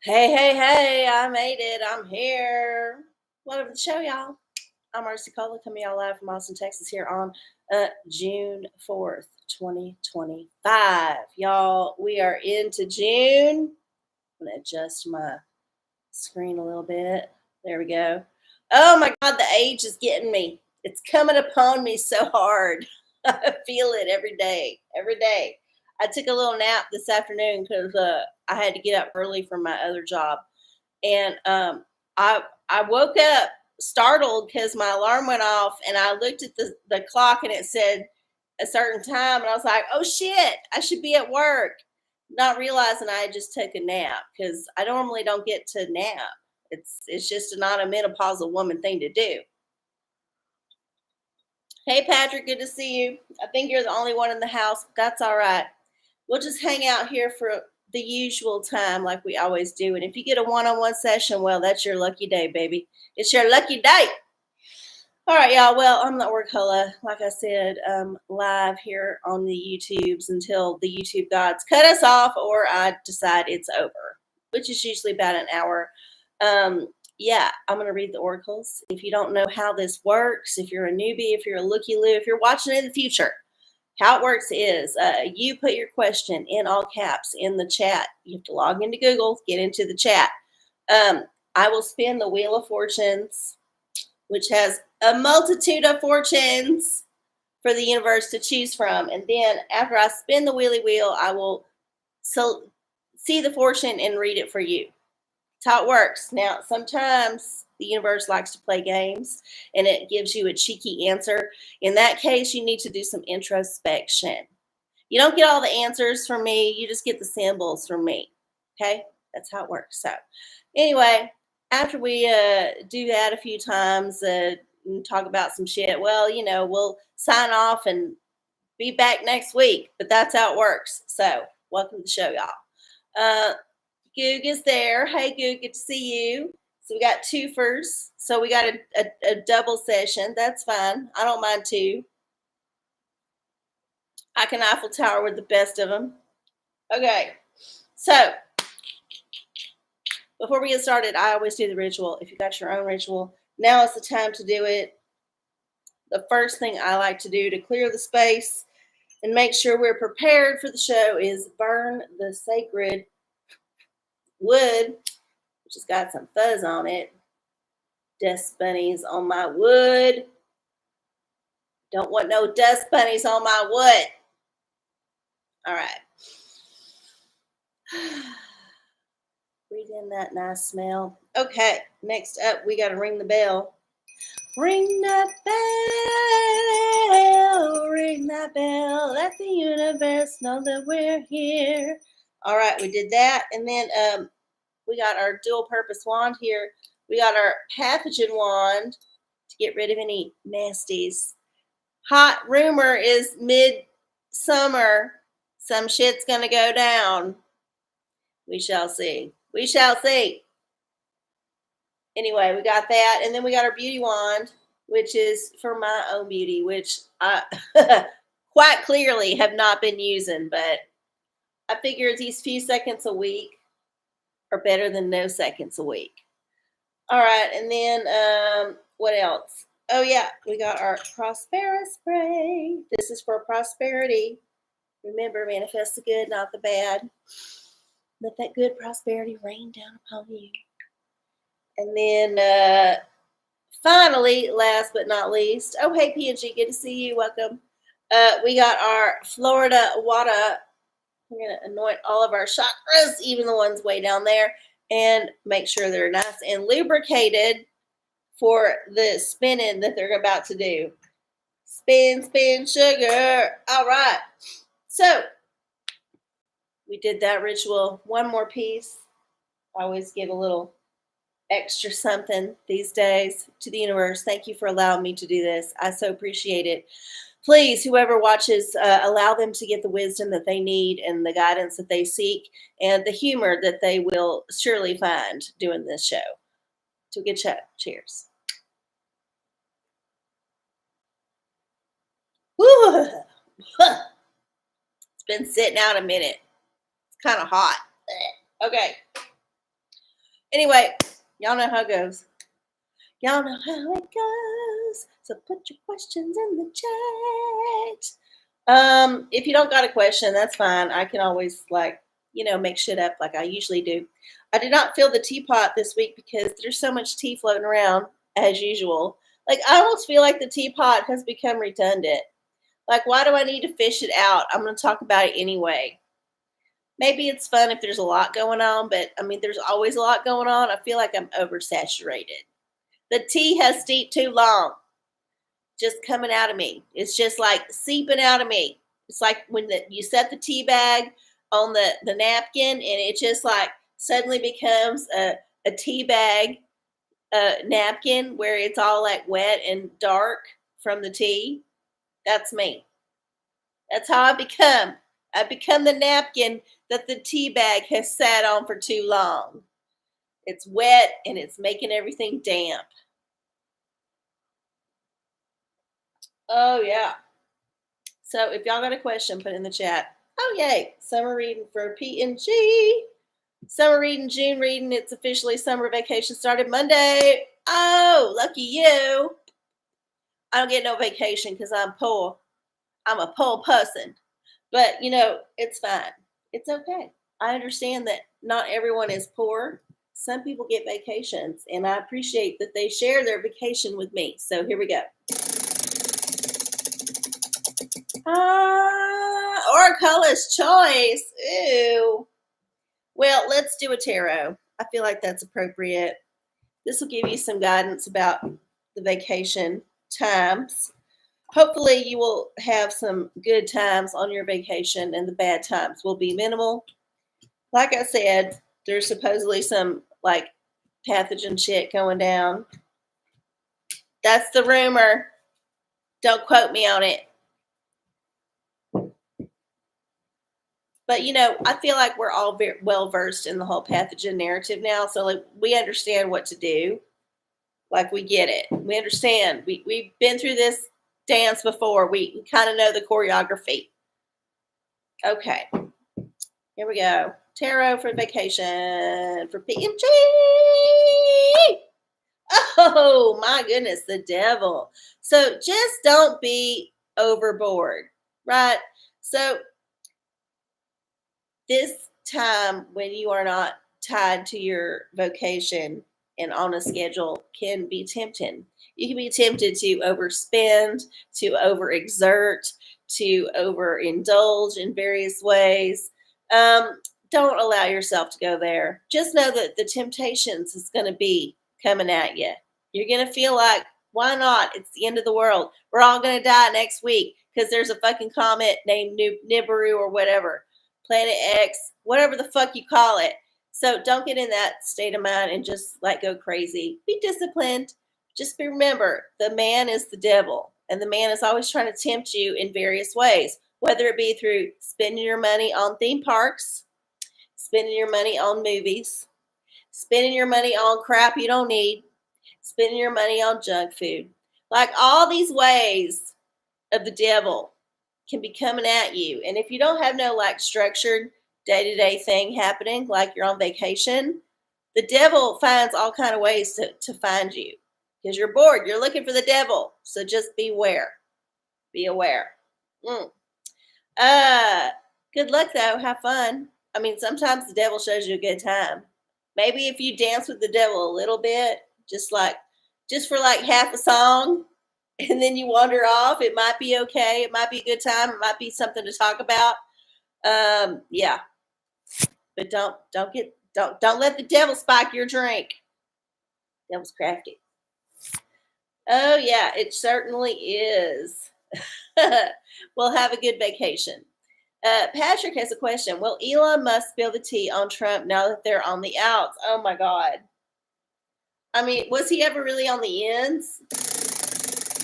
Hey, hey, hey, I made it. I'm here. Welcome to the show, y'all. I'm OraCola coming y'all live from Austin, Texas here on June 4th, 2025. Y'all, we are into June. I'm going to adjust my screen a little bit. There we go. Oh my God, the age is getting me. It's coming upon me so hard. I feel it every day, every day. I took a little nap this afternoon because I had to get up early for my other job, and I woke up startled because my alarm went off, and I looked at the clock and it said a certain time, and I was like, "Oh shit, I should be at work," not realizing I had just took a nap because I normally don't get to nap. It's just not a menopausal woman thing to do. Hey Patrick, good to see you. I think you're the only one in the house. But that's all right. We'll just hang out here for the usual time like we always do. And if you get a one-on-one session, well, that's your lucky day, baby. It's your lucky day. All right, y'all. Well, I'm the OraCola, like I said, live here on the YouTubes until the YouTube gods cut us off or I decide it's over, which is usually about an hour. Yeah, I'm going to read the oracles. If you don't know how this works, if you're a newbie, if you're a looky-loo, if you're watching in the future, how it works is you put your question in all caps in the chat. You have to log into Google, get into the chat. I will spin the Wheel of Fortunes, which has a multitude of fortunes for the universe to choose from. And then after I spin the wheelie wheel, I will see the fortune and read it for you. That's how it works. Now, sometimes the universe likes to play games and it gives you a cheeky answer. In that case, you need to do some introspection. You don't get all the answers from me, you just get the symbols from me. Okay? That's how it works. So, anyway, after we do that a few times, and talk about some shit, well, we'll sign off and be back next week. But that's how it works. So, welcome to the show, y'all. Goog is there. Hey, Goog, good to see you. So we got twofers. So we got a double session. That's fine. I don't mind two. I can Eiffel Tower with the best of them. Okay. So before we get started, I always do the ritual. If you got your own ritual, now is the time to do it. The first thing I like to do to clear the space and make sure we're prepared for the show is burn the sacred wood, which has got some fuzz on it. Dust bunnies on my wood. Don't want no dust bunnies on my wood. All right. Breathe in that nice smell. Okay, next up, we got to ring the bell. Ring that bell. Ring that bell. Let the universe know that we're here. All right, we did that. And then we got our dual purpose wand here. We got our pathogen wand to get rid of any nasties. Hot rumor is mid-summer. Some shit's going to go down. We shall see. We shall see. Anyway, we got that. And then we got our beauty wand, which is for my own beauty, which I quite clearly have not been using. But I figure these few seconds a week are better than no seconds a week. All right. And then what else? Oh, yeah. We got our Prospera spray. This is for prosperity. Remember, manifest the good, not the bad. Let that good prosperity rain down upon you. And then finally, last but not least, oh, hey, PNG, good to see you. Welcome. We got our Florida water. We're going to anoint all of our chakras, even the ones way down there, and make sure they're nice and lubricated for the spinning that they're about to do. Spin, spin, sugar. All right. So we did that ritual. One more piece. I always give a little extra something these days to the universe. Thank you for allowing me to do this. I so appreciate it. Please, whoever watches, allow them to get the wisdom that they need and the guidance that they seek and the humor that they will surely find doing this show. So good show. Cheers. Woo! It's been sitting out a minute. It's kind of hot. Okay. Anyway, y'all know how it goes. Y'all know how it goes. So put your questions in the chat. If you don't got a question, that's fine. I can always make shit up like I usually do. I did not fill the teapot this week because there's so much tea floating around as usual. Like I almost feel like the teapot has become redundant. Like why do I need to fish it out? I'm going to talk about it anyway. Maybe it's fun if there's a lot going on, but I mean, there's always a lot going on. I feel like I'm oversaturated. The tea has steeped too long, just coming out of me. It's just like seeping out of me. It's like when you set the tea bag on the napkin and it just like suddenly becomes a tea bag napkin where it's all like wet and dark from the tea. That's me. That's how I become. I become the napkin that the tea bag has sat on for too long. It's wet and it's making everything damp. Oh, yeah. So if y'all got a question, put it in the chat. Oh, yay. Summer reading for P&G. Summer reading, June reading. It's officially summer vacation started Monday. Oh, lucky you. I don't get no vacation because I'm poor. I'm a poor person. But, it's fine. It's okay. I understand that not everyone is poor. Some people get vacations, and I appreciate that they share their vacation with me. So here we go. OraCola's choice. Ew. Well, let's do a tarot. I feel like that's appropriate. This will give you some guidance about the vacation times. Hopefully you will have some good times on your vacation and the bad times will be minimal. Like I said, there's supposedly some like pathogen shit going down. That's the rumor. Don't quote me on it. But, I feel like we're all very well versed in the whole pathogen narrative now. So, like, we understand what to do. Like, we get it. We understand. We've been through this dance before. We kind of know the choreography. Okay. Here we go. Tarot for vacation for PMG. Oh, my goodness. The devil. So, just don't be overboard, right? So, this time when you are not tied to your vocation and on a schedule can be tempting. You can be tempted to overspend, to overexert, to overindulge in various ways. Don't allow yourself to go there. Just know that the temptations is going to be coming at you. You're going to feel like, why not? It's the end of the world. We're all going to die next week because there's a fucking comet named Nibiru or whatever. Planet X, whatever the fuck you call it. So don't get in that state of mind and just go crazy. Be disciplined. Just remember, the man is the devil, and the man is always trying to tempt you in various ways, whether it be through spending your money on theme parks, spending your money on movies, spending your money on crap you don't need, spending your money on junk food. Like all these ways of the devil can be coming at you. And if you don't have no structured day-to-day thing happening, like you're on vacation, the devil finds all kind of ways to find you because you're bored. You're looking for the devil. So just beware. Be aware. Good luck though. Have fun. I mean, sometimes the devil shows you a good time. Maybe if you dance with the devil a little bit, just for half a song, and then you wander off, it might be okay. It might be a good time. It might be something to talk about. Yeah. But don't let the devil spike your drink. Devil's crafty. Oh yeah, it certainly is. Well, have a good vacation. Patrick has a question. Will Elon Musk spill the tea on Trump now that they're on the outs? Oh my God. I mean, was he ever really on the ends?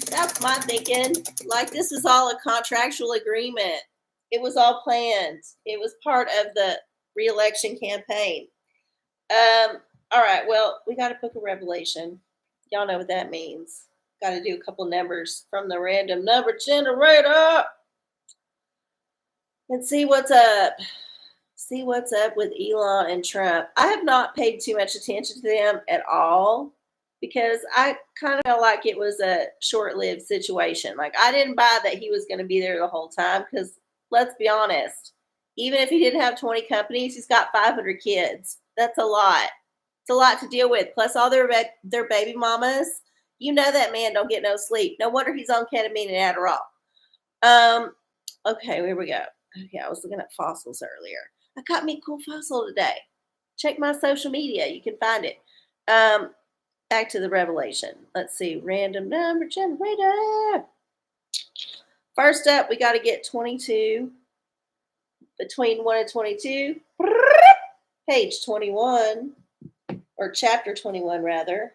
That's my thinking. This was all a contractual agreement. It was all planned. It was part of the re-election campaign. All right. Well, we got to book a revelation. Y'all know what that means. Got to do a couple numbers from the random number generator. Let's see what's up. see what's up with Elon and Trump. I have not paid too much attention to them at all because I kind of felt like it was a short-lived situation. Like I didn't buy that he was going to be there the whole time because let's be honest, even if he didn't have 20 companies, he's got 500 kids. That's a lot. It's a lot to deal with. Plus all their baby mamas. You know that man don't get no sleep. No wonder he's on ketamine and Adderall. Okay, here we go. Okay, I was looking at fossils earlier. I got me a cool fossil today. Check my social media. You can find it. Back to the revelation. Let's see. Random number generator. First up, we got to get 22. Between 1 and 22. Page 21. Or chapter 21, rather.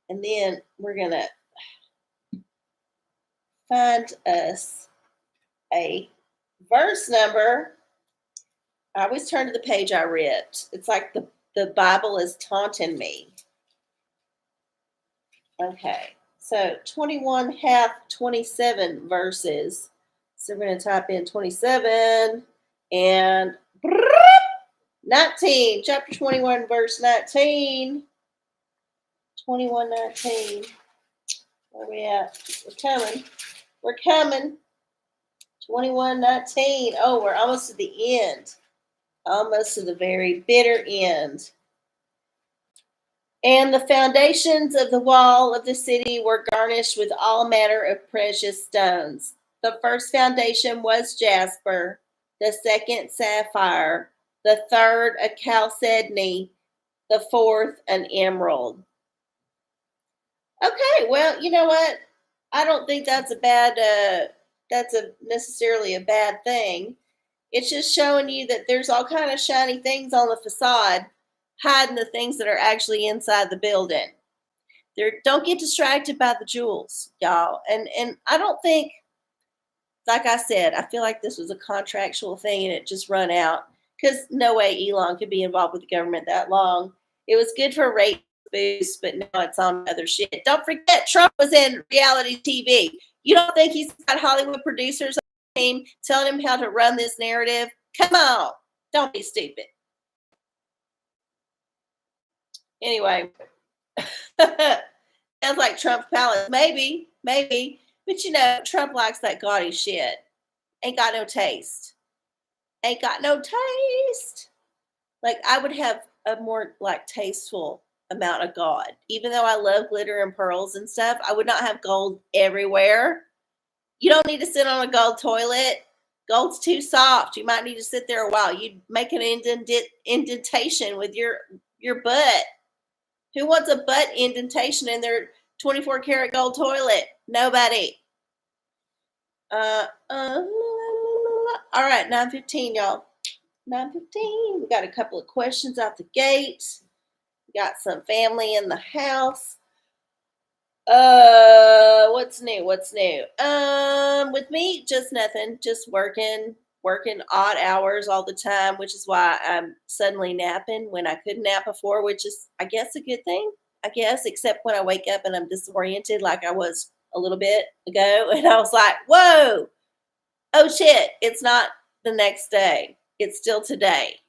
And then we're going to find us a verse number. I always turn to the page I ripped. It's like the Bible is taunting me. Okay, so 21 hath 27 verses. So we're going to type in 27 and 19. Chapter 21, verse 19. 21:19. Where we at? We're coming. We're coming. 21:19. Oh, we're almost to the end. Almost to the very bitter end. And the foundations of the wall of the city were garnished with all manner of precious stones. The first foundation was jasper, the second sapphire, the third a chalcedony, the fourth an emerald. Okay, well, you know what? I don't think that's necessarily a bad thing. It's just showing you that there's all kind of shiny things on the facade, hiding the things that are actually inside the building. Don't get distracted by the jewels, y'all. And I don't think, like I said, I feel like this was a contractual thing and it just run out because no way Elon could be involved with the government that long. It was good for rate boost, but now it's on other shit. Don't forget, Trump was in reality TV. You don't think he's got Hollywood producers on the team telling him how to run this narrative? Come on, don't be stupid. Anyway, sounds like Trump's palace. Maybe, but you know, Trump likes that gaudy shit. Ain't got no taste. Ain't got no taste. Like I would have a more like tasteful amount of God. Even though I love glitter and pearls and stuff, I would not have gold everywhere. You don't need to sit on a gold toilet. Gold's too soft. You might need to sit there a while. You'd make an indentation with your butt. Who wants a butt indentation in their 24 karat gold toilet? Nobody. All right, 9:15, y'all. 9:15. We got a couple of questions out the gate. We got some family in the house. What's new? With me, just nothing. Just working odd hours all the time, which is why I'm suddenly napping when I couldn't nap before, which is, I guess, a good thing. I guess, except when I wake up and I'm disoriented like I was a little bit ago. And I was like, whoa, oh shit, it's not the next day. It's still today.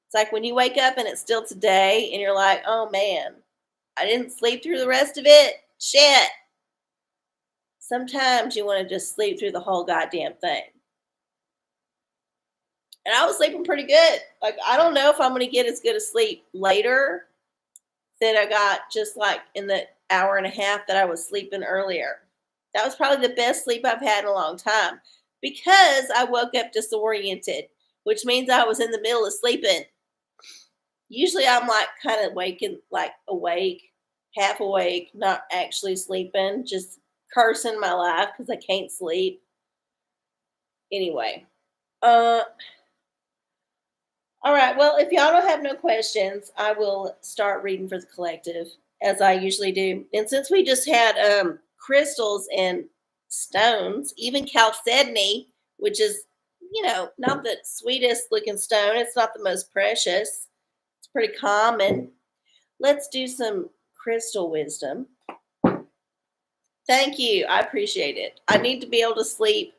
It's like when you wake up and it's still today and you're like, oh man, I didn't sleep through the rest of it. Shit. Sometimes you want to just sleep through the whole goddamn thing. And I was sleeping pretty good. Like, I don't know if I'm going to get as good a sleep later than I got just like in the hour and a half that I was sleeping earlier. That was probably the best sleep I've had in a long time because I woke up disoriented, which means I was in the middle of sleeping. Usually I'm like kind of waking, like awake, half awake, not actually sleeping, just cursing my life because I can't sleep. Anyway, all right. Well, if y'all don't have no questions, I will start reading for the collective as I usually do. And since we just had crystals and stones, even chalcedony, which is, not the sweetest looking stone. It's not the most precious. It's pretty common. Let's do some crystal wisdom. Thank you. I appreciate it. I need to be able to sleep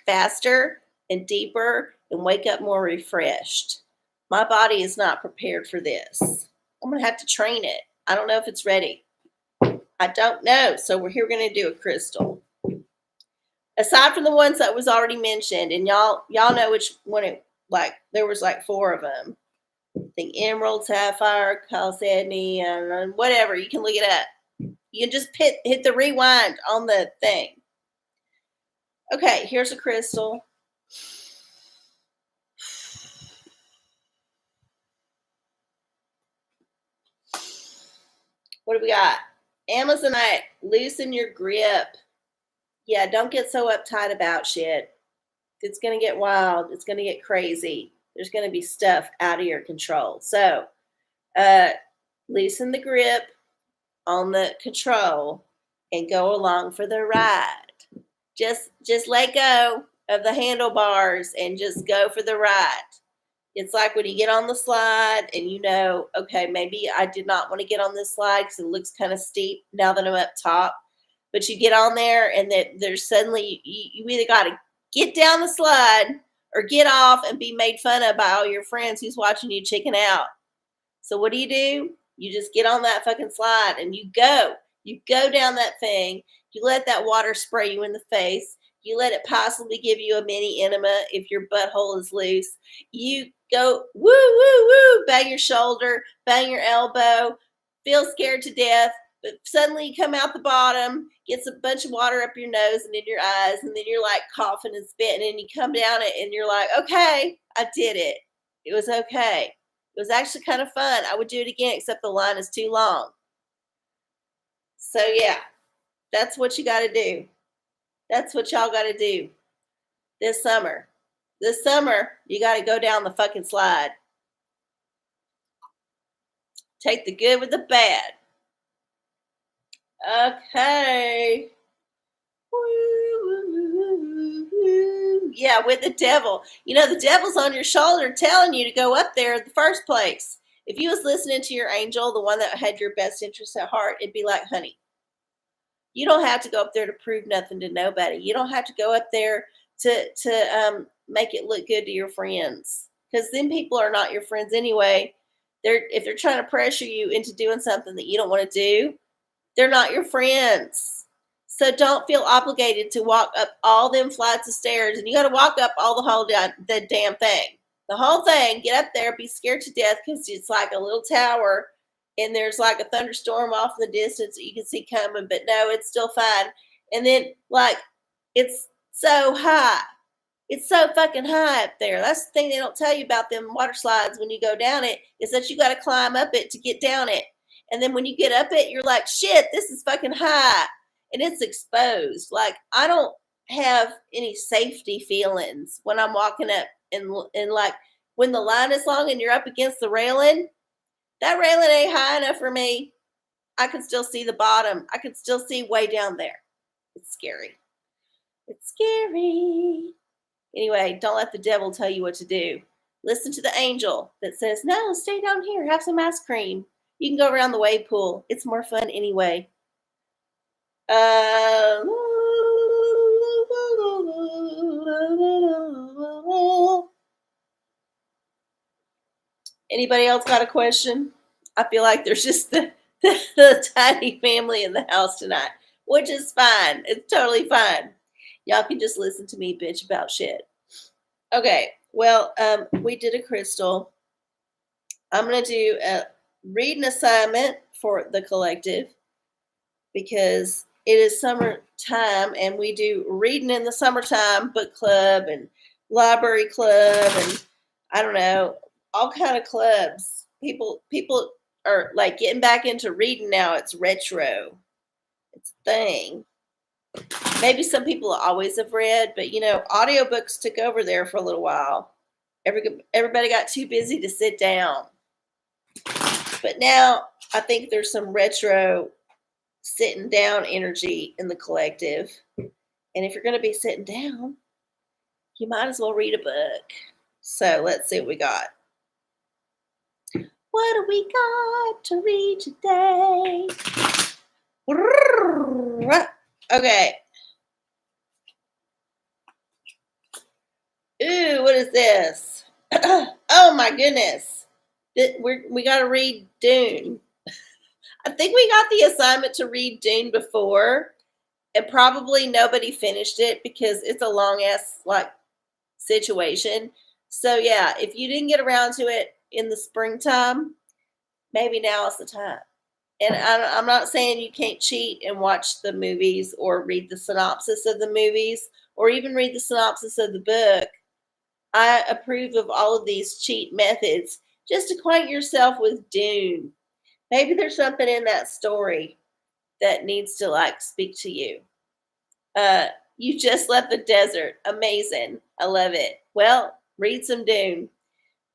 faster and deeper and wake up more refreshed. My body is not prepared for this. I'm going to have to train it. I don't know if it's ready. I don't know. So we're going to do a crystal. Aside from the ones that was already mentioned, and y'all know which one it, like, there was like 4 of them. I think emerald, sapphire, chalcedony, and whatever. You can look it up. You can just hit the rewind on the thing. Okay, here's a crystal. What do we got? Amazonite, loosen your grip. Yeah, don't get so uptight about shit. It's going to get wild. It's going to get crazy. There's going to be stuff out of your control. So, loosen the grip on the control and go along for the ride. Just let go of the handlebars and just go for the ride. It's like when you get on the slide and you know, okay, maybe I did not want to get on this slide because it looks kind of steep now that I'm up top. But you get on there and there's suddenly, you either got to get down the slide or get off and be made fun of by all your friends who's watching you chicken out. So what do? You just get on that fucking slide and you go. You go down that thing. You let that water spray you in the face. You let it possibly give you a mini enema if your butthole is loose. You go, woo, woo, woo, bang your shoulder, bang your elbow, feel scared to death, but suddenly you come out the bottom, gets a bunch of water up your nose and in your eyes, and then you're like coughing and spitting, and you come down it and you're like, okay, I did it. It was okay. It was actually kind of fun. I would do it again, except the line is too long. So yeah, that's what you got to do. That's what y'all got to do this summer. This summer, you got to go down the fucking slide. Take the good with the bad. Okay. Yeah, with the devil. You know, the devil's on your shoulder telling you to go up there in the first place. If you was listening to your angel, the one that had your best interest at heart, it'd be like, honey, you don't have to go up there to prove nothing to nobody. You don't have to go up there to make it look good to your friends, because then people are not your friends anyway. If they're trying to pressure you into doing something that you don't want to do, they're not your friends. So don't feel obligated to walk up all them flights of stairs, and you got to walk up all the damn thing. The whole thing, get up there, be scared to death because it's like a little tower and there's like a thunderstorm off in the distance that you can see coming, but no, it's still fine. And then, like, it's so high. It's so fucking high up there. That's the thing they don't tell you about them water slides when you go down it, is that you got to climb up it to get down it. And then when you get up it, you're like, shit, this is fucking high. And it's exposed. Like, I don't have any safety feelings when I'm walking up and like, when the line is long and you're up against the railing, that railing ain't high enough for me. I can still see the bottom. I can still see way down there. It's scary. It's scary. Anyway, don't let the devil tell you what to do. Listen to the angel that says, no, stay down here. Have some ice cream. You can go around the wave pool. It's more fun anyway. Anybody else got a question? I feel like there's just the tiny family in the house tonight, which is fine. It's totally fine. Y'all can just listen to me bitch about shit. Okay, well, we did a crystal. I'm going to do a reading assignment for the collective because it is summertime and we do reading in the summertime, book club and library club and I don't know, all kind of clubs. People are like getting back into reading now. It's retro. It's a thing. Maybe some people always have read, but audiobooks took over there for a little while. Everybody got too busy to sit down. But now I think there's some retro sitting down energy in the collective. And if you're going to be sitting down, you might as well read a book. So let's see what we got. What do we got to read today? Okay. Ooh, what is this? Oh my goodness. We got to read Dune. I think we got the assignment to read Dune before, and probably nobody finished it because it's a long ass like situation. So yeah, if you didn't get around to it in the springtime, maybe now is the time. And I'm not saying you can't cheat and watch the movies or read the synopsis of the movies or even read the synopsis of the book. I approve of all of these cheat methods. Just acquaint yourself with Dune. Maybe there's something in that story that needs to like speak to you. Uh, you just left the desert. Amazing. I love it. Well, read some Dune.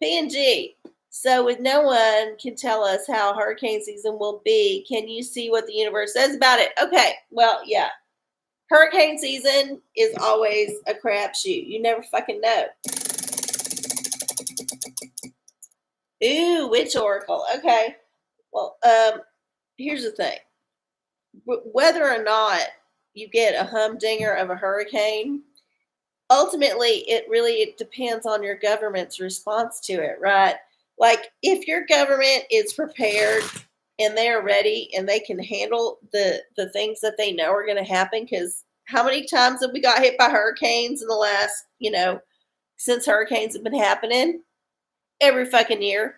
PNG. So, with no one can tell us how hurricane season will be, can you see what the universe says about it? Okay, well, yeah. Hurricane season is always a crapshoot. You never fucking know. Ooh, witch oracle. Okay. Well, here's the thing. Whether or not you get a humdinger of a hurricane, ultimately it depends on your government's response to it, right? Like if your government is prepared and they're ready and they can handle the things that they know are going to happen, because how many times have we got hit by hurricanes in the last, since hurricanes have been happening? Every fucking year.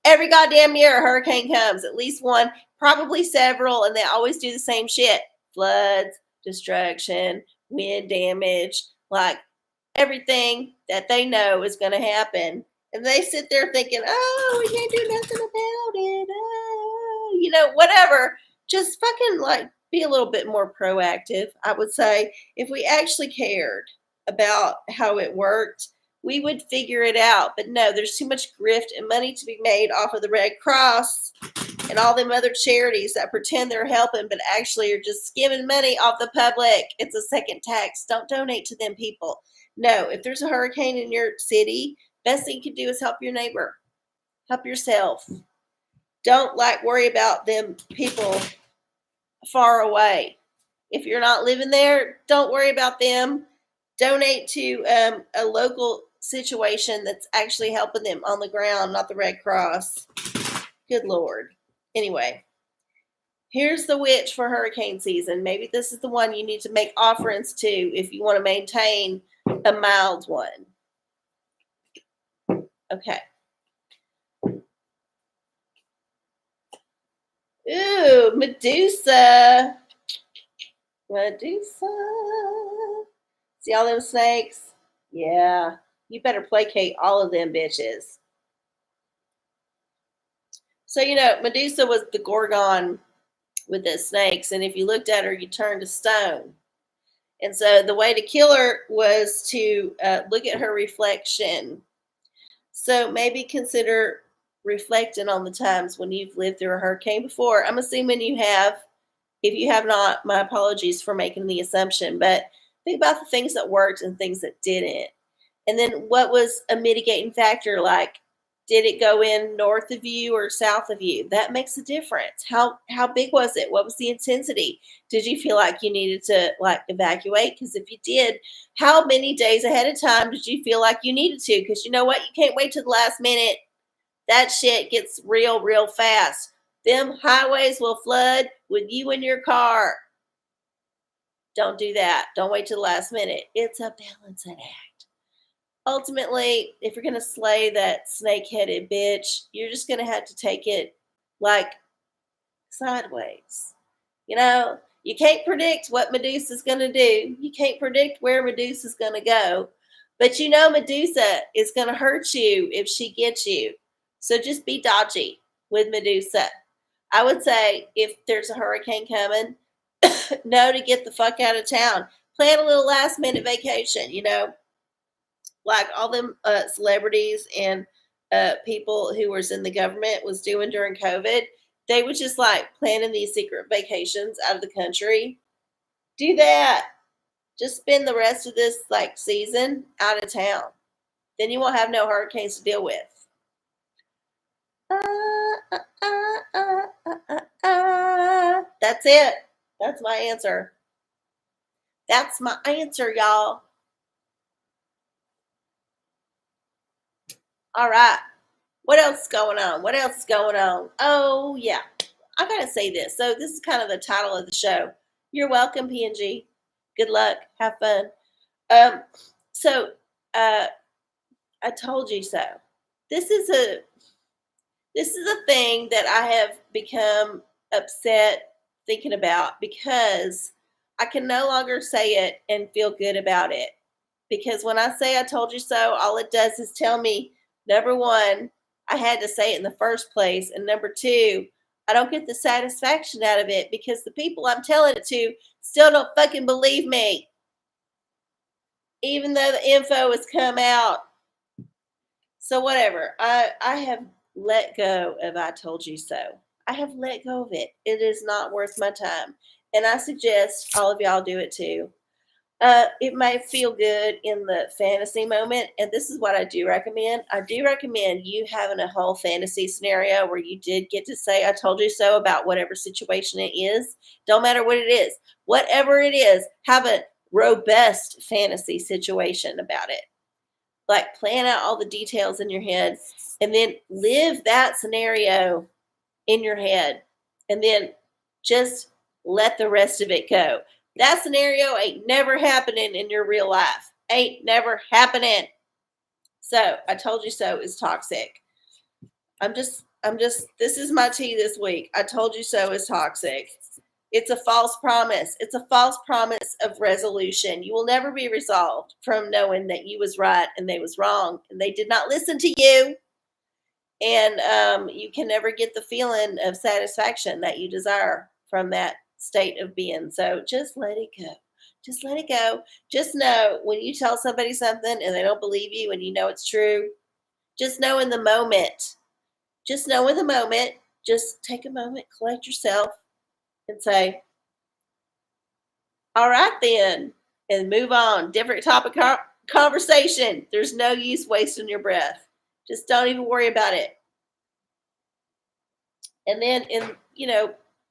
Every goddamn year a hurricane comes, at least one, probably several, and they always do the same shit. Floods, destruction, wind damage, like everything that they know is going to happen. And they sit there thinking, oh, we can't do nothing about it. Oh, whatever. Just fucking like be a little bit more proactive. I would say if we actually cared about how it worked, we would figure it out. But no, there's too much grift and money to be made off of the Red Cross and all them other charities that pretend they're helping, but actually are just skimming money off the public. It's a second tax. Don't donate to them people. No, if there's a hurricane in your city, best thing you can do is help your neighbor. Help yourself. Don't worry about them people far away. If you're not living there, don't worry about them. Donate to a local situation that's actually helping them on the ground, not the Red Cross. Good Lord. Anyway, here's the witch for hurricane season. Maybe this is the one you need to make offerings to if you want to maintain a mild one. Okay. Ooh, Medusa. Medusa. See all them snakes? Yeah. You better placate all of them bitches. So, Medusa was the Gorgon with the snakes. And if you looked at her, you turned to stone. And so the way to kill her was to look at her reflection. So maybe consider reflecting on the times when you've lived through a hurricane before. I'm assuming you have. If you have not, my apologies for making the assumption. But think about the things that worked and things that didn't. And then what was a mitigating factor? Like, did it go in north of you or south of you? That makes a difference. How big was it? What was the intensity? Did you feel like you needed to evacuate? Because if you did, how many days ahead of time did you feel like you needed to? Because you know what? You can't wait till the last minute. That shit gets real, real fast. Them highways will flood with you in your car. Don't do that. Don't wait till the last minute. It's a balancing act. Ultimately, if you're going to slay that snake-headed bitch, you're just going to have to take it sideways. You can't predict what Medusa's going to do. You can't predict where Medusa's going to go. But Medusa is going to hurt you if she gets you. So just be dodgy with Medusa. I would say if there's a hurricane coming, know to get the fuck out of town. Plan a little last-minute vacation, like all them celebrities and people who was in the government was doing during COVID. They were just planning these secret vacations out of the country. Do that. Just spend the rest of this season out of town. Then you won't have no hurricanes to deal with. That's it. That's my answer. That's my answer, y'all. All right. What else is going on? What else is going on? Oh, yeah. I got to say this. So, this is kind of the title of the show. You're welcome, PNG. Good luck. Have fun. Um, so, uh, I told you so. This is a thing that I have become upset thinking about because I can no longer say it and feel good about it. Because when I say I told you so, all it does is tell me, number one, I had to say it in the first place. And number two, I don't get the satisfaction out of it because the people I'm telling it to still don't fucking believe me, even though the info has come out. So whatever. I have let go of I told you so. I have let go of it. It is not worth my time. And I suggest all of y'all do it too. It may feel good in the fantasy moment, and this is what I do recommend. I do recommend you having a whole fantasy scenario where you did get to say, I told you so about whatever situation it is. Don't matter what it is. Whatever it is, have a robust fantasy situation about it. Like plan out all the details in your head and then live that scenario in your head and then just let the rest of it go. That scenario ain't never happening in your real life. Ain't never happening. So I told you so is toxic. This is my tea this week. I told you so is toxic. It's a false promise. It's a false promise of resolution. You will never be resolved from knowing that you was right and they was wrong and they did not listen to you. And you can never get the feeling of satisfaction that you desire from that state of being. So just let it go. Just let it go. Just know when you tell somebody something and they don't believe you and you know it's true, just know in the moment. Just know in the moment. Just take a moment, collect yourself, and say, all right then, and move on. Different topic conversation. There's no use wasting your breath. Just don't even worry about it. And then in,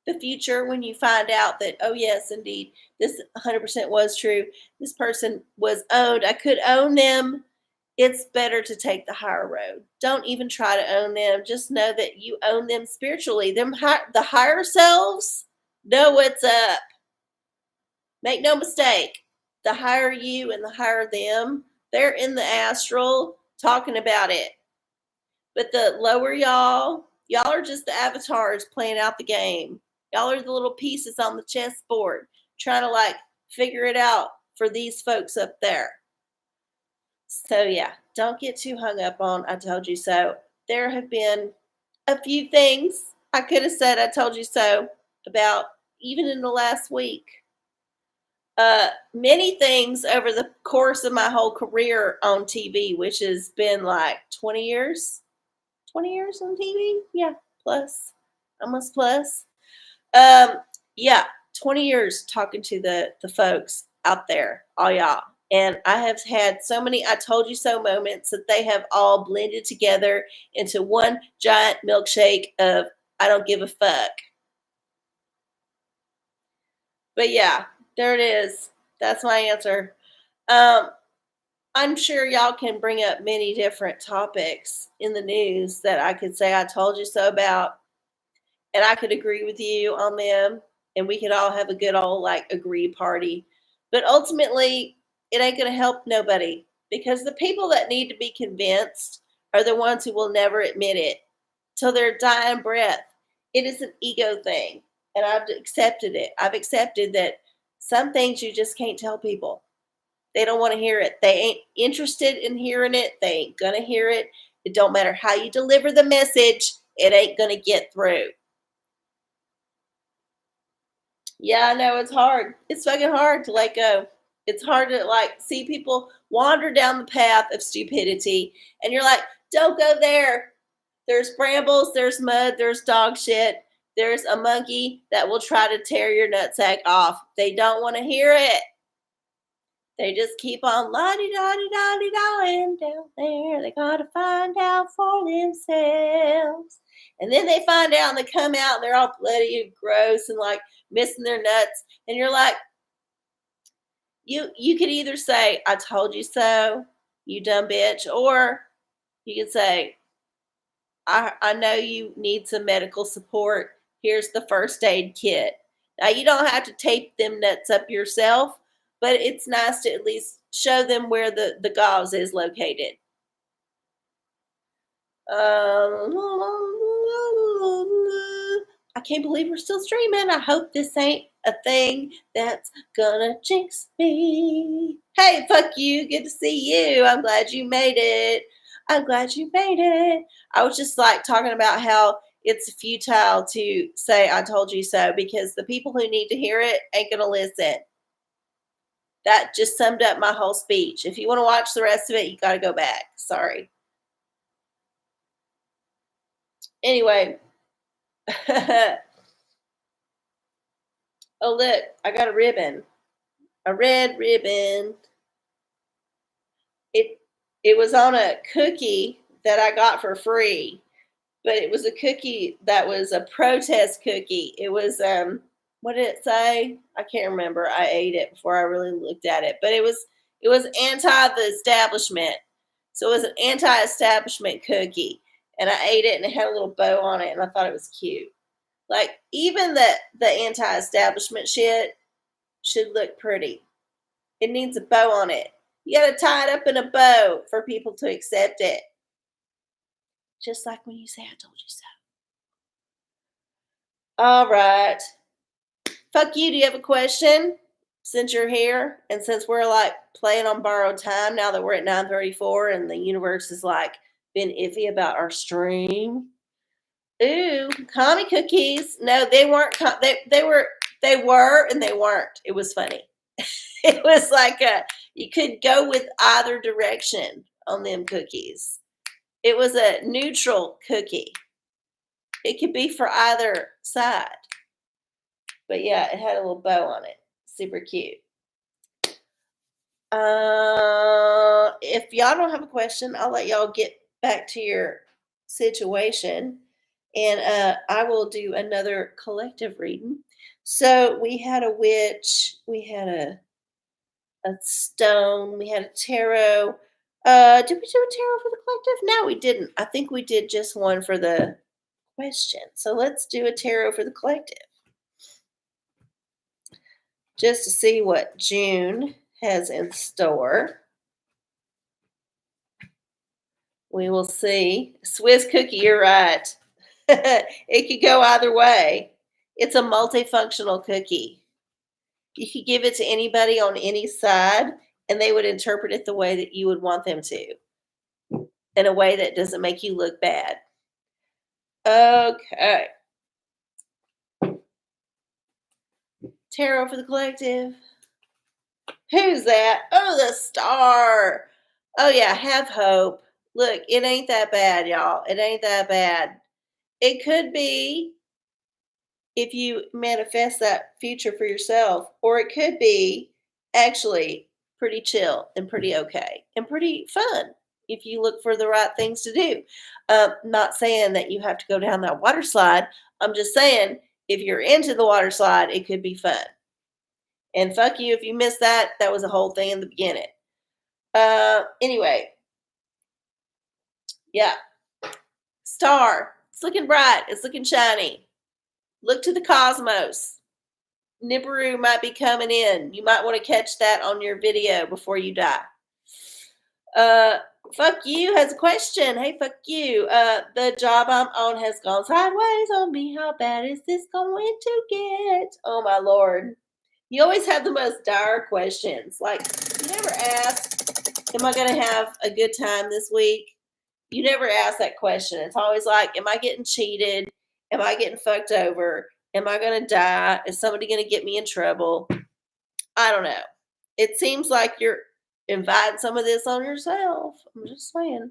the future, when you find out that, oh, yes, indeed, this 100% was true, this person was owned, I could own them, it's better to take the higher road. Don't even try to own them. Just know that you own them spiritually. The higher selves know what's up. Make no mistake. The higher you and the higher them, they're in the astral talking about it. But the lower y'all are just the avatars playing out the game. Y'all are the little pieces on the chessboard trying to figure it out for these folks up there. So yeah, don't get too hung up on I told you so. There have been a few things I could have said I told you so about even in the last week. Many things over the course of my whole career on TV, which has been 20 years. 20 years on TV? Yeah, plus. Almost plus. Yeah, 20 years talking to the folks out there, all y'all. And I have had so many I told you so moments that they have all blended together into one giant milkshake of I don't give a fuck. But yeah, there it is. That's my answer. I'm sure y'all can bring up many different topics in the news that I could say I told you so about, and I could agree with you on them, and we could all have a good old agree party. But ultimately, it ain't going to help nobody because the people that need to be convinced are the ones who will never admit it till their dying breath. It is an ego thing, and I've accepted it. I've accepted that some things you just can't tell people. They don't want to hear it. They ain't interested in hearing it. They ain't going to hear it. It don't matter how you deliver the message. It ain't going to get through. Yeah, I know it's hard. It's fucking hard to let go. It's hard to see people wander down the path of stupidity. And you're like, don't go there. There's brambles, there's mud, there's dog shit. There's a monkey that will try to tear your nutsack off. They don't want to hear it. They just keep on la-di-da-di-da-di-da-ing down there. They gotta find out for themselves. And then they find out and they come out and they're all bloody and gross and missing their nuts. And you're like, you could either say, I told you so, you dumb bitch, or You can say, I know you need some medical support. Here's the first aid kit. Now, you don't have to tape them nuts up yourself, but it's nice to at least show them where the gauze is located. I can't believe we're still streaming. I hope this ain't a thing that's gonna jinx me. Hey, fuck you. Good to see you. I'm glad you made it. I'm glad you made it. I was just like talking about how it's futile to say I told you so because the people who need to hear it ain't gonna listen. That just summed up my whole speech. If you want to watch the rest of it, you got to go back. Sorry. Anyway. Oh, look, I got a ribbon. A red ribbon. It was on a cookie that I got for free, but it was a cookie that was a protest cookie. It was what did it say? I can't remember. I ate it before I really looked at it, but it was anti the establishment. So it was an anti-establishment cookie, and I ate it, and it had a little bow on it, and I thought it was cute. Like even the anti-establishment shit should look pretty. It needs a bow on it. You got to tie it up in a bow for people to accept it. Just like when you say I told you so. All right. Fuck you. Do you have a question? Since you're here and since we're like playing on borrowed time now that we're at 9:34 and the universe has like been iffy about our stream. Ooh, commie cookies. No, they weren't. They were and they weren't. It was funny. It was like you could go with either direction on them cookies. It was a neutral cookie. It could be for either side. But yeah, it had a little bow on it. Super cute. If y'all don't have a question, I'll let y'all get back to your situation. And I will do another collective reading. So we had a witch, we had a stone, we had a tarot. Did we do a tarot for the collective? No, we didn't. I think we did just one for the question. So let's do a tarot for the collective. Just to see what June has in store. We will see. Swiss cookie, you're right. It could go either way. It's a multifunctional cookie. You could give it to anybody on any side, and they would interpret it the way that you would want them to, in a way that doesn't make you look bad. Okay. Tarot for the collective. Who's that? Oh, the star. Oh, yeah, have hope. Look, it ain't that bad, y'all. It ain't that bad. It could be if you manifest that future for yourself, or it could be actually pretty chill and pretty okay and pretty fun if you look for the right things to do. Not saying that you have to go down that water slide. I'm just saying if you're into the water slide, it could be fun. And fuck you if you missed that. That was a whole thing in the beginning. Anyway, yeah. Star. It's looking bright. It's looking shiny. Look to the cosmos. Nibiru might be coming in. You might want to catch that on your video before you die. Fuck you has a question. Hey, fuck you. The job I'm on has gone sideways on me. How bad is this going to get? Oh my Lord. You always have the most dire questions. Like, you never ask, am I going to have a good time this week? You never ask that question. It's always like, am I getting cheated? Am I getting fucked over? Am I going to die? Is somebody going to get me in trouble? I don't know. It seems like you're inviting some of this on yourself. I'm just saying.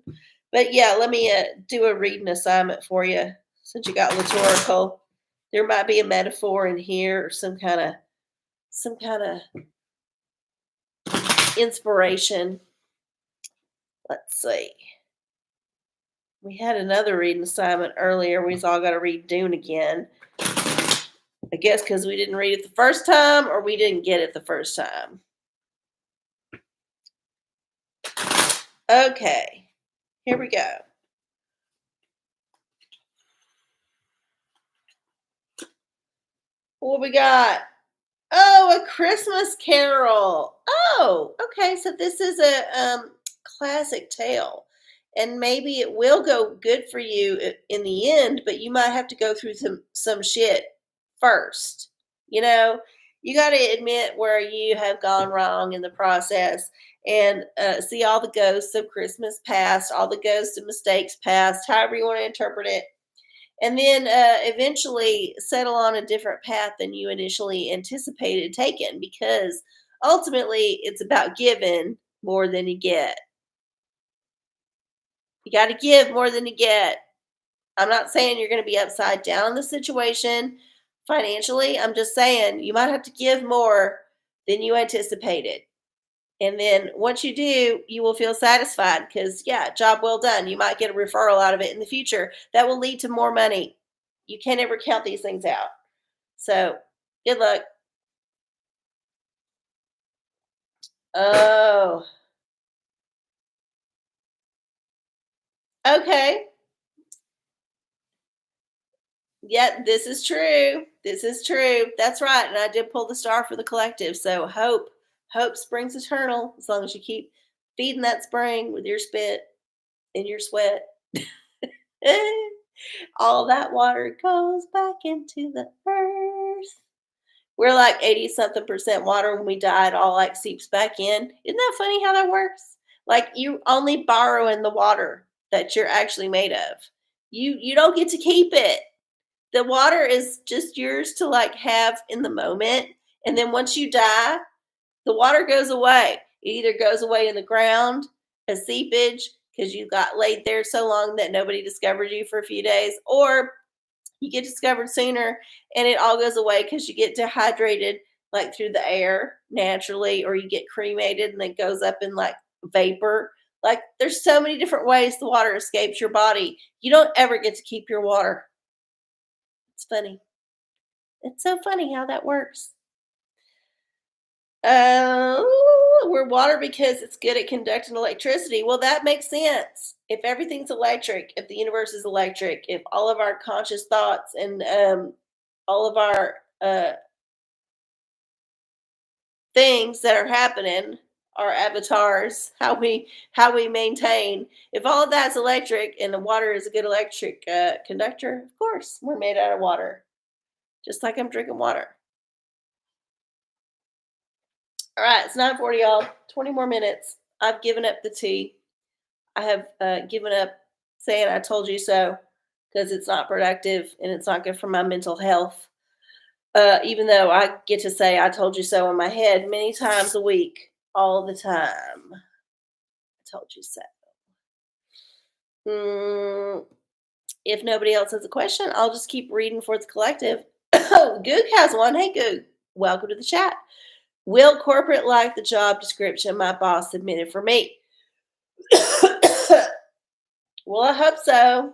But yeah, let me do a reading assignment for you since you got OraCola. There might be a metaphor in here or some kind of inspiration. Let's see. We had another reading assignment earlier. We all got to read Dune again. I guess because we didn't read it the first time or we didn't get it the first time. Okay. Here we go. What we got? Oh, A Christmas Carol. Oh, okay. So this is a classic tale. And maybe it will go good for you in the end, but you might have to go through some shit first. You know, you got to admit where you have gone wrong in the process and see all the ghosts of Christmas past, all the ghosts of mistakes past, however you want to interpret it, and then eventually settle on a different path than you initially anticipated taking, because ultimately it's about giving more than you get. You got to give more than you get. I'm not saying you're going to be upside down in the situation financially. I'm just saying you might have to give more than you anticipated. And then once you do, you will feel satisfied because, yeah, job well done. You might get a referral out of it in the future that will lead to more money. You can't ever count these things out. So, good luck. Oh, okay. Yeah, this is true. This is true. That's right. And I did pull the star for the collective. So, hope springs eternal as long as you keep feeding that spring with your spit and your sweat. All that water goes back into the earth. We're like 80 something percent water. When we die, it all like seeps back in. Isn't that funny how that works? Like you only borrowing the water that you're actually made of. You don't get to keep it. The water is just yours to like have in the moment. And then once you die, the water goes away. It either goes away in the ground as seepage because you got laid there so long that nobody discovered you for a few days, or you get discovered sooner and it all goes away because you get dehydrated like through the air naturally, or you get cremated and it goes up in like vapor. Like there's so many different ways the water escapes your body. You don't ever get to keep your water. It's funny. It's so funny how that works. Uh, we're water because it's good at conducting electricity. Well, that makes sense. If everything's electric, if the universe is electric, if all of our conscious thoughts and all of our things that are happening, our avatars, how we maintain, if all of that's electric and the water is a good electric conductor, of course, we're made out of water. Just like I'm drinking water. All right, it's 9:40, y'all. 20 more minutes. I've given up the tea. I have given up saying I told you so because it's not productive and it's not good for my mental health. Even though I get to say I told you so in my head many times a week, all the time. I told you so. Mm, if nobody else has a question, I'll just keep reading for the collective. Oh, Goog has one. Hey, Goog. Welcome to the chat. Will corporate like the job description my boss submitted for me? Well, I hope so,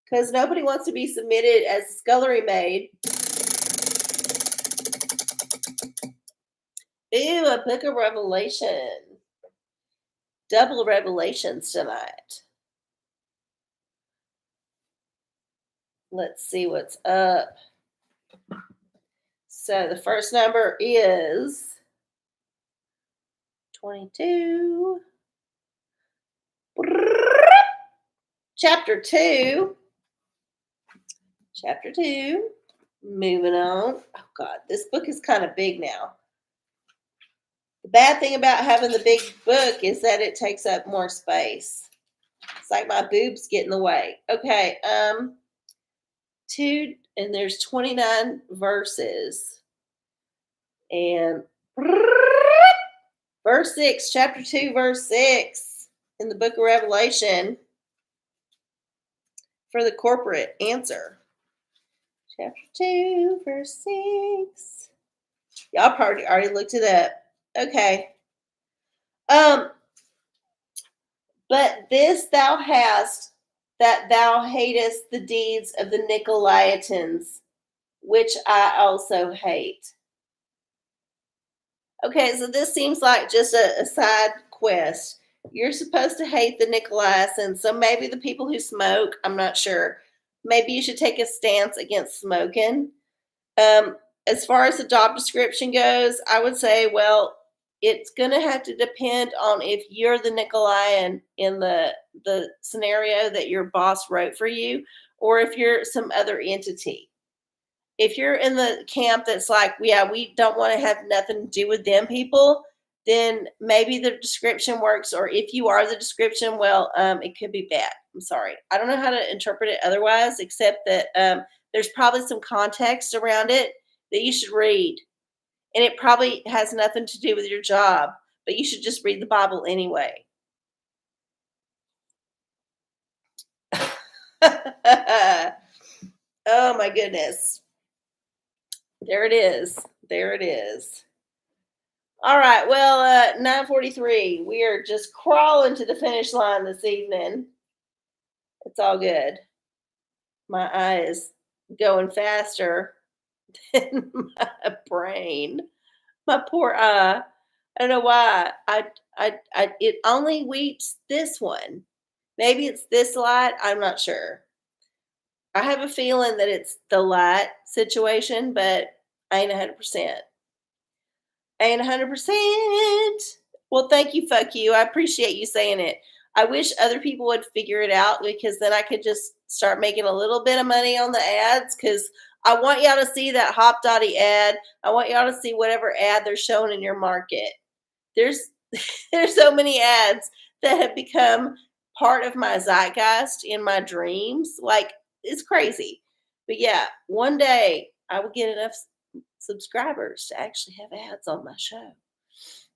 because nobody wants to be submitted as a scullery maid. Ew, a book of Revelation. Double revelations tonight. Let's see what's up. So the first number is 22. Chapter 2. Chapter 2. Moving on. Oh, God, this book is kind of big now. The bad thing about having the big book is that it takes up more space. It's like my boobs get in the way. Okay, and there's 29 verses. And verse 6, chapter 2, verse 6 in the book of Revelation for the corporate answer. Chapter 2, verse 6. Y'all probably already looked it up. Okay. But this thou hast, that thou hatest the deeds of the Nicolaitans, which I also hate. Okay, so this seems like just a side quest. You're supposed to hate the Nicolaitans, so maybe the people who smoke, I'm not sure. Maybe you should take a stance against smoking. as far as the job description goes, I would say, well, it's going to have to depend on if you're the Nikolai in the scenario that your boss wrote for you, or if you're some other entity. If you're in the camp that's like, yeah, we don't want to have nothing to do with them people, then maybe the description works. Or if you are the description, well, it could be bad. I'm sorry. I don't know how to interpret it otherwise, except that there's probably some context around it that you should read. And it probably has nothing to do with your job, but you should just read the Bible anyway. Oh my goodness. There it is. There it is. All right. Well, 9:43. We are just crawling to the finish line this evening. It's all good. My eye is going faster than my brain. My poor eye. I don't know why. It only weeps this one. Maybe it's this light. I'm not sure. I have a feeling that it's the light situation, but I ain't 100%. Ain't 100%. Well, thank you, fuck you. I appreciate you saying it. I wish other people would figure it out, because then I could just start making a little bit of money on the ads, because I want y'all to see that Hop Dotty ad. I want y'all to see whatever ad they're showing in your market. There's so many ads that have become part of my zeitgeist in my dreams. Like, it's crazy. But yeah, one day I will get enough subscribers to actually have ads on my show,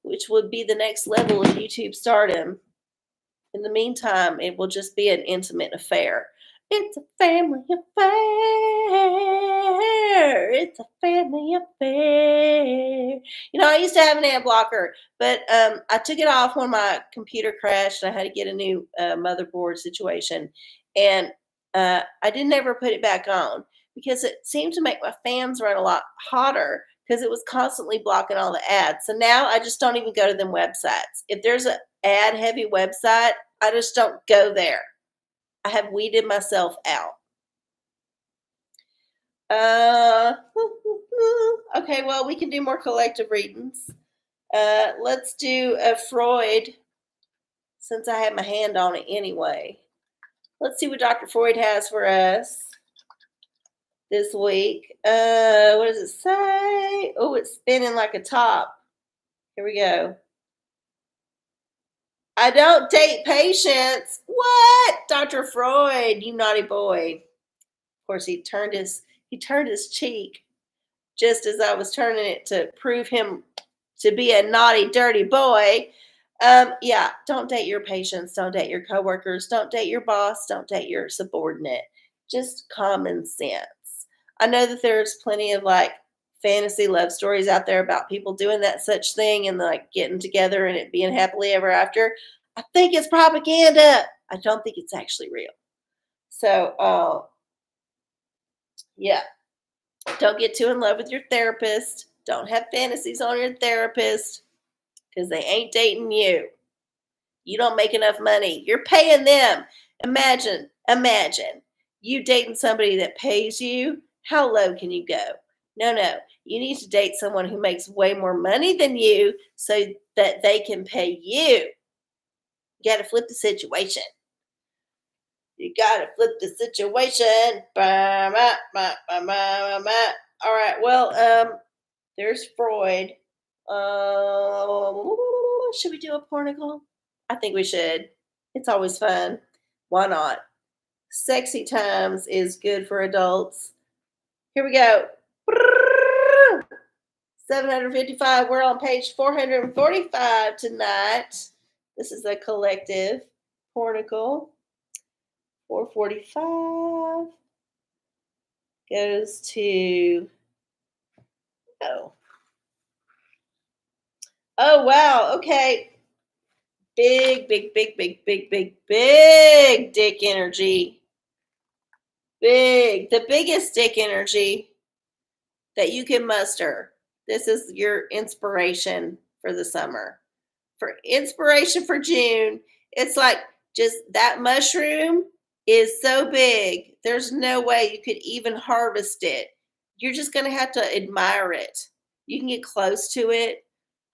which would be the next level of YouTube stardom. In the meantime, it will just be an intimate affair. It's a family affair. It's a family affair. I used to have an ad blocker, but I took it off when my computer crashed. I had to get a new motherboard situation. And I didn't ever put it back on, because it seemed to make my fans run a lot hotter, because it was constantly blocking all the ads. So now I just don't even go to them websites. If there's an ad heavy website, I just don't go there. I have weeded myself out. Okay, well, we can do more collective readings. Let's do a Freud, since I have my hand on it anyway. Let's see what Dr. Freud has for us this week. What does it say? Oh, it's spinning like a top. Here we go. I don't date patients. What? Dr. Freud, you naughty boy. Of course, he turned his cheek just as I was turning it to prove him to be a naughty, dirty boy. Yeah, don't date your patients. Don't date your coworkers. Don't date your boss. Don't date your subordinate. Just common sense. I know that there's plenty of fantasy love stories out there about people doing that such thing and getting together and it being happily ever after. I think it's propaganda. I don't think it's actually real. So, yeah. Don't get too in love with your therapist. Don't have fantasies on your therapist, because they ain't dating you. You don't make enough money. You're paying them. Imagine you dating somebody that pays you. How low can you go? No. You need to date someone who makes way more money than you so that they can pay you. You got to flip the situation. All right. Well, there's Freud. Should we do a pornicle? I think we should. It's always fun. Why not? Sexy times is good for adults. Here we go. 755. We're on page 445 tonight. This is a collective pornicle. 445 goes to oh wow, okay. Big dick energy. The biggest dick energy that you can muster. This is your inspiration for the summer. For inspiration for June, it's like just that mushroom is so big, there's no way you could even harvest it. you're just going to have to admire it. You can get close to it.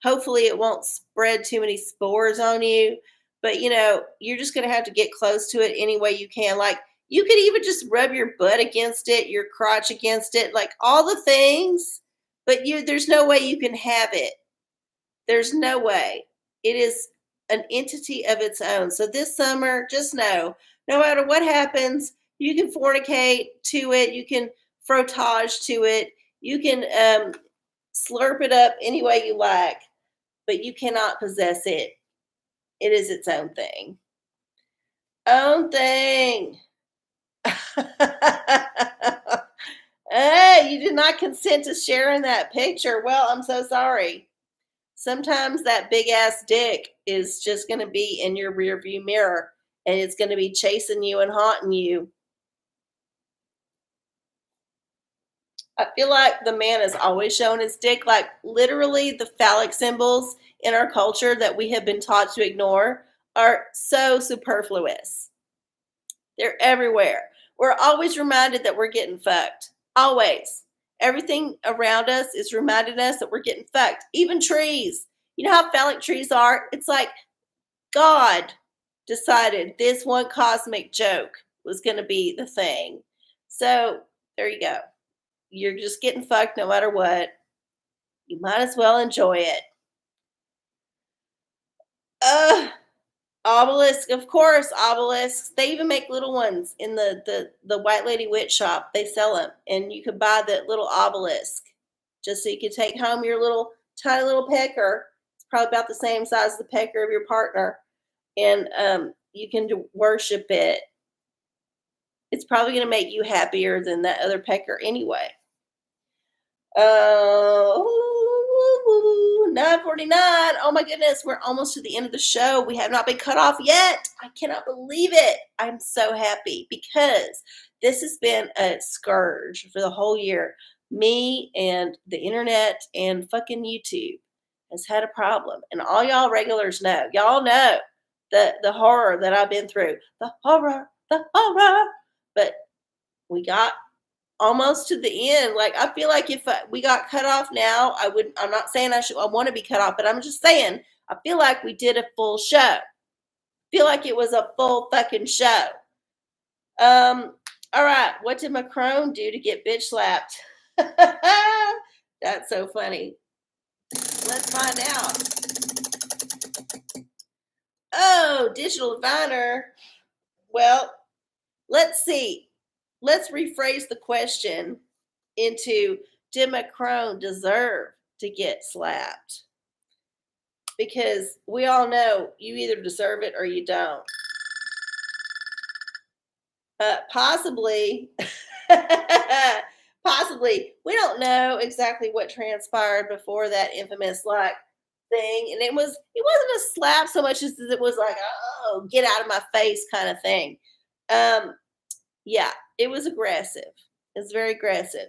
Hopefully, it won't spread too many spores on you. But, you're just going to have to get close to it any way you can. Like, you could even just rub your butt against it, your crotch against it, like all the things. But there's no way you can have it. There's no way. It is an entity of its own. So this summer, just know, no matter what happens, you can fornicate to it. You can frottage to it. You can slurp it up any way you like, but you cannot possess it. It is its own thing. Own thing. Hey, you did not consent to sharing that picture. Well, I'm so sorry. Sometimes that big ass dick is just going to be in your rear view mirror and it's going to be chasing you and haunting you. I feel like the man has always shown his dick. Like, literally, the phallic symbols in our culture that we have been taught to ignore are so superfluous. They're everywhere. We're always reminded that we're getting fucked. Always. Everything around us is reminding us that we're getting fucked. Even trees. You know how phallic trees are? It's like God decided this one cosmic joke was going to be the thing. So there you go. You're just getting fucked no matter what. You might as well enjoy it. Obelisk, of course, obelisks. They even make little ones in the White Lady Witch shop. They sell them, and you could buy that little obelisk just so you could take home your little tiny little pecker. It's probably about the same size as the pecker of your partner, and you can worship it. It's probably going to make you happier than that other pecker anyway. 9:49. Oh my goodness, we're almost to the end of the show. We have not been cut off yet. I cannot believe it. I'm so happy because this has been a scourge for the whole year. Me and the internet and fucking YouTube has had a problem. And all y'all regulars know. Y'all know the horror that I've been through. The horror. But we got almost to the end. Like, I feel like if we got cut off now, I'm not saying I want to be cut off, but I'm just saying, I feel like we did a full show. I feel like it was a full fucking show. All right. What did Macron do to get bitch slapped? That's so funny. Let's find out. Oh, digital diviner. Well, let's see. Let's rephrase the question into, did Macron deserve to get slapped? Because we all know you either deserve it or you don't. Possibly. Possibly. We don't know exactly what transpired before that infamous thing. And it wasn't a slap so much as it was like, oh, get out of my face kind of thing. Yeah, it was aggressive. It's very aggressive.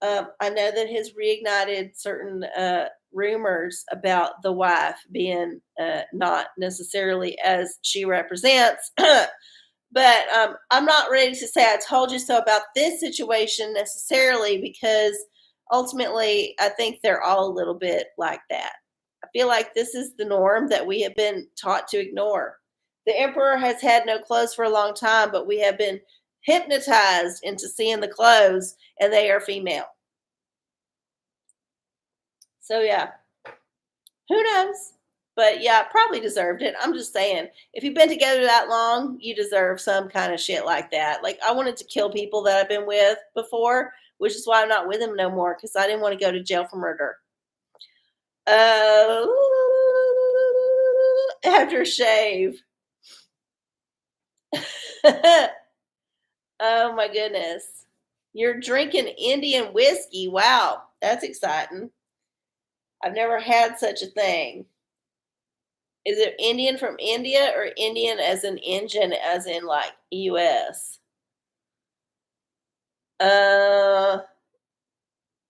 I know that has reignited certain rumors about the wife being not necessarily as she represents. But I'm not ready to say I told you so about this situation necessarily, because ultimately I think they're all a little bit like that. I feel like this is the norm that we have been taught to ignore. The emperor has had no clothes for a long time, but we have been hypnotized into seeing the clothes, and they are female. So yeah, who knows? But yeah, probably deserved it. I'm just saying, if you've been together that long, you deserve some kind of shit like that. Like, I wanted to kill people that I've been with before, which is why I'm not with them no more, because I didn't want to go to jail for murder. Aftershave. Oh my goodness. You're drinking Indian whiskey. Wow, that's exciting. I've never had such a thing. Is it Indian from India or Indian as an engine, as in like US?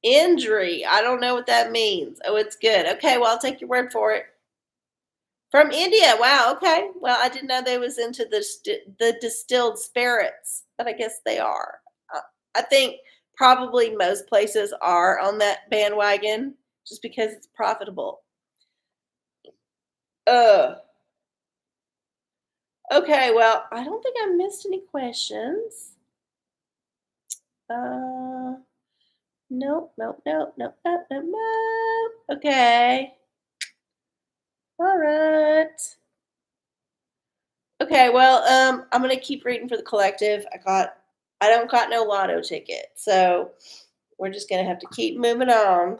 Injury. I don't know what that means. Oh, it's good. Okay, well, I'll take your word for it. From India. Wow, okay. Well, I didn't know they was into the distilled spirits, but I guess they are. I think Probably most places are on that bandwagon just because it's profitable. Ugh. Okay, well, I don't think I missed any questions. Uh, nope, nope, nope, nope, nope, nope, nope. Okay. All right. Okay, well, I'm gonna keep reading for the collective. I don't got no lotto ticket, so we're just gonna have to keep moving on.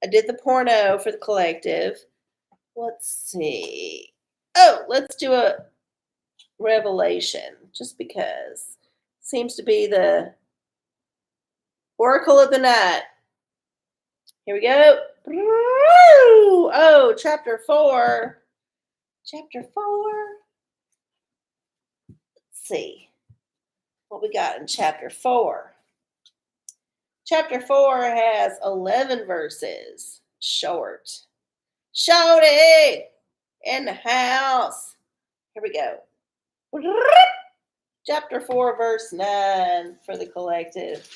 I did the porno for the collective. Let's see. Oh, let's do a revelation, just because seems to be the oracle of the night. Here we go. Oh, chapter 4. Chapter 4. Let's see what we got in chapter 4. Chapter 4 has 11 verses. Short. Shorty in the house. Here we go. Chapter 4, verse 9 for the collective.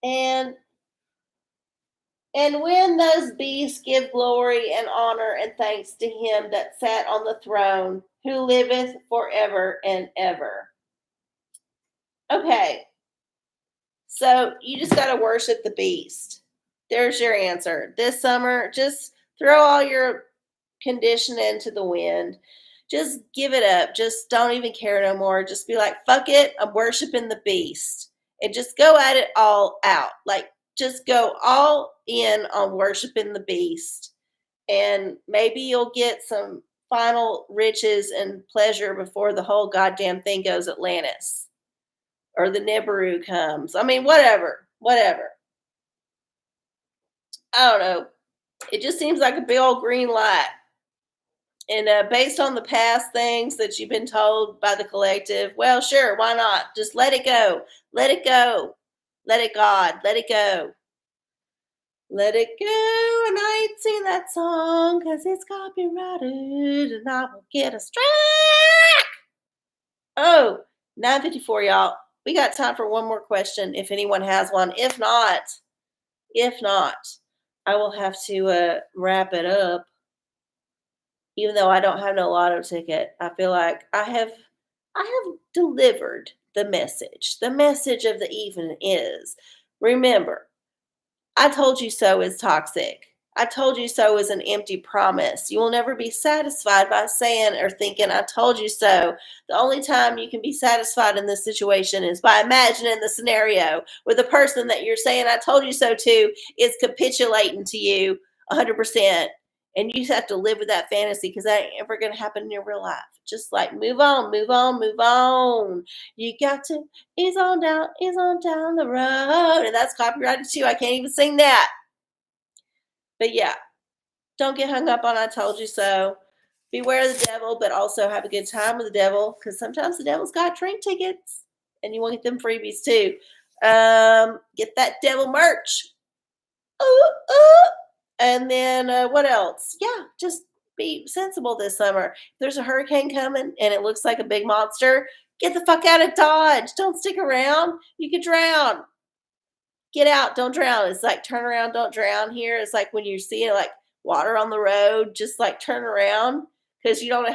And when those beasts give glory and honor and thanks to him that sat on the throne, who liveth forever and ever. Okay, so you just got to worship the beast. There's your answer. This summer, just throw all your conditioning to the wind. Just give it up. Just don't even care no more. Just be like, fuck it. I'm worshiping the beast. And just go at it all out. Like, just go all in on worshiping the beast. And maybe you'll get some final riches and pleasure before the whole goddamn thing goes Atlantis or the Nibiru comes. I mean, whatever. I don't know. It just seems like a big old green light. And based on the past things that you've been told by the collective, well, sure, why not? Just let it go. Let it go. Let it God. Let it go. Let it go. And I ain't sing that song because it's copyrighted and I will get a strike. Oh, 9:54, y'all. We got time for one more question if anyone has one. If not, I will have to wrap it up. Even though I don't have no lotto ticket, I feel like I have delivered the message. The message of the evening is, remember, I told you so is toxic. I told you so is an empty promise. You will never be satisfied by saying or thinking, I told you so. The only time you can be satisfied in this situation is by imagining the scenario where the person that you're saying, I told you so to, is capitulating to you 100%. And you just have to live with that fantasy because that ain't ever going to happen in your real life. Just like move on, move on, move on. You got to ease on down the road. And that's copyrighted too. I can't even sing that. But yeah, don't get hung up on I told you so. Beware the devil, but also have a good time with the devil because sometimes the devil's got train tickets and you want to get them freebies too. Get that devil merch. Ooh, ooh. And then what else? Yeah, just be sensible this summer. If there's a hurricane coming and it looks like a big monster, get the fuck out of Dodge. Don't stick around. You could drown. Get out. Don't drown. It's like turn around, don't drown here. It's like when you see like water on the road, just like turn around because you don't know how